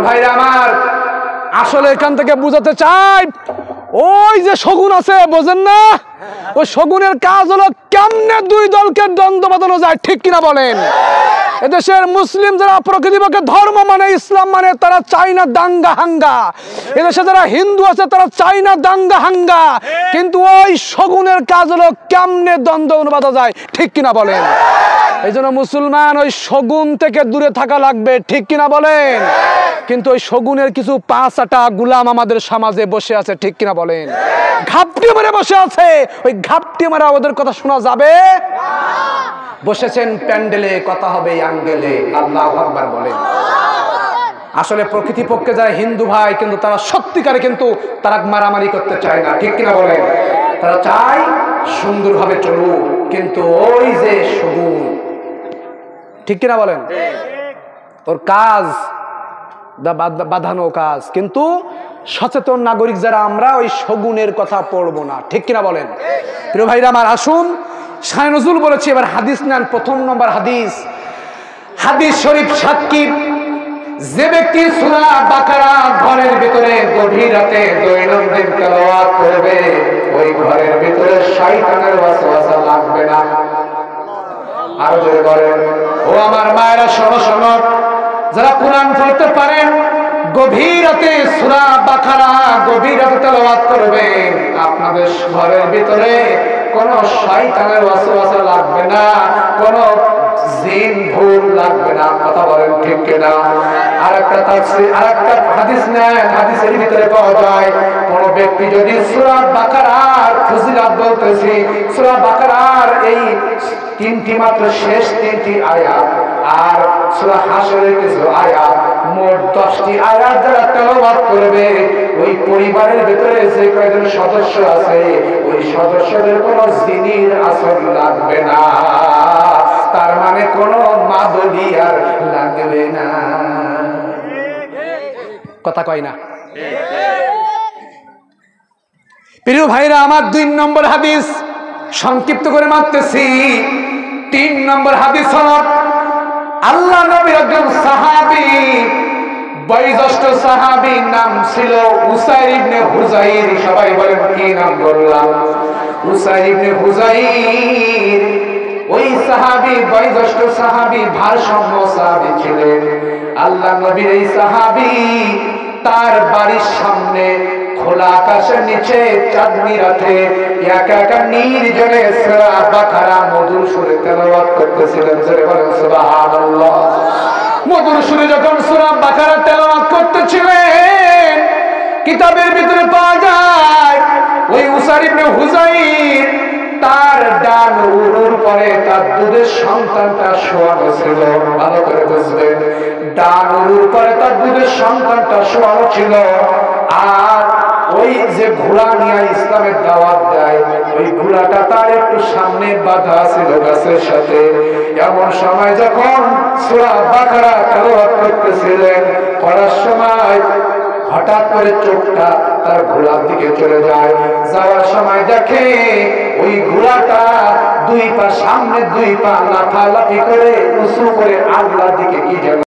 ভাইরা আমার, আসলে এখান থেকে বুঝাতে চাই, ওই যে শগুন আছে বোঝেন না, ওই শগুনের কাজ হলো কেমনে দুই দলকে দ্বন্দ্ব বাঁধানো যায়, ঠিক কিনা বলেন? এদেশের মুসলিম যারা প্রকৃতপক্ষে ধর্ম মানে, ইসলাম মানে, তারা চায় না দাঙ্গা হাঙ্গা। এদেশে যারা হিন্দু আছে তারা চায় না দাঙ্গা হাঙ্গা, কিন্তু ওই শগুনের কাজ হলো কেমনে দ্বন্দ্ব বাঁধা যায়, ঠিক কিনা বলেন? এই জন্য মুসলমান ওই শগুন থেকে দূরে থাকা লাগবে, ঠিক কিনা বলেন? কিন্তু ওই শগুনের কিছু পাঁচটা গুলাম আমাদের সমাজে বসে আছে, ঠিক কিনা বলেন? ঘাপটি মারে বসে আছে, ওই ঘাপটি মারা ওদের কথা শোনা যাবে? বসেছেন প্যান্ডেলে, কথা হবে আঙ্গেলে, আল্লাহু আকবার বলেন। আসলে প্রকৃতিপক্ষে যারা হিন্দু ভাই, কিন্তু তারা সত্যিকারে কিন্তু তারা মারামারি করতে চায় না, ঠিক কিনা বলেন? তারা চায় সুন্দরভাবে চলুক, কিন্তু ওই যে শগুন, ঠিক কিনা বলেন, ওর কাজ বাঁধানো কাজ। কিন্তু সচেতন নাগরিক যারা আমরা, ওই শগুনের কথা পড়বো না, ঠিক কিনা বলেন? প্রিয় ভাইরা আমার, আসুন, শাহ নজরুল বলেছি, এবার হাদিস নেন। প্রথম নম্বর হাদিস, হাদিস শরীফ সাক্ষী, যে ব্যক্তি সূরা বাকারা ঘরের ভিতরে গভীর রাতে দৈনন্দিন তেলাওয়াত করবে, ওই ঘরের ভিতরে শয়তানের ওয়াসওয়াসা লাগবে না। আর জোরে বলেন, ও আমার মায়েরা শোনো শোনো, যারা কোরআন পড়তে পারেন, গভীর রাতে সূরা বাকারা গভীর রাতে তেলাওয়াত করবেন, আপনাদের ঘরের ভিতরে কোন শয়তানের ওয়াসওয়াসা লাগবে না, কোন জিন ভূত লাগবে না। কথা বলেন ঠিক কিনা? আরেকটা তাফসীর, আরেকটা হাদিস নেন, হাদিসের ভিতরে পাওয়া যায়, কোন ব্যক্তি যদি সূরা বাকারার ফজিলত বলতেছি, সূরা বাকারার এই তিনটি মাত্র শেষ তিনটি আয়াত আর সূরা হাশরের কিছু আয়াত, মোট 10টি আয়াত যারা তেলাওয়াত করবে, ওই পরিবারের ভিতরে যে কয়জন সদস্য আছে, ওই সদস্যদের কোনো জিনের আসর লাগবে না। তার মানে কোনো মাদলি আর লাগবে না। কথা কয় না? প্রিয় ভাইরা আমার, 2 নম্বর হাদিস সংক্ষিপ্ত করে মারতেছি। 3 নম্বর হাদিস হলো, আল্লাহ নবীর একজন সাহাবী, বয়োজ্যেষ্ঠ সাহাবী, নাম ছিল উসাইর ইবনে হুযাইর। সবাই বলেন কি নাম বললাম? উসাইর ইবনে হুযাইর। ওই সাহাবী, বয়োজ্যেষ্ঠ সাহাবী, ভারসাম্য সাহাবী ছিলেন। আল্লাহ নবীর এই সাহাবী তার বাড়ির সামনে খোলা আকাশের নিচে চাঁদনি রাতে একা একা নির্জনে সূরা বাকারা মধুর সুরে তেলাওয়াত করতেছিলেন। জোরে বলেন সুবহানাল্লাহ। মধুর সুরে যখন সূরা বাকারা তেলাওয়াত করতেছিলেন, কিতাবের ভিতরে পাওয়া যায় ওই উসাইর ইবনে হুযাইর তার ডান উরুর পরে তার দুধের সন্তানটা শোয়ানো ছিল। ভালো করে বুঝবেন, ডান উরুর পরে তার দুধের সন্তানটা শোয়ানো ছিল। আর ওই যে ঘোড়া নিয়ে ইসলামের দাওয়াত দেয়, ওই ঘোড়াটা তার একটু সামনে বাঁধা ছিল গাছের সাথে। এমন সময় যখন সূরা বাকারা তেলাওয়াত করতেছিলেন, পড়ার সময় হঠাৎ করে চোখটা তার ঘোড়ার দিকে চলে যায়। যাওয়ার সময় দেখে ওই ঘোড়াটা 2 পা সামনে, 2 পা লাফালাফি করে উঁচু করে আল্লাহর দিকে কি যেন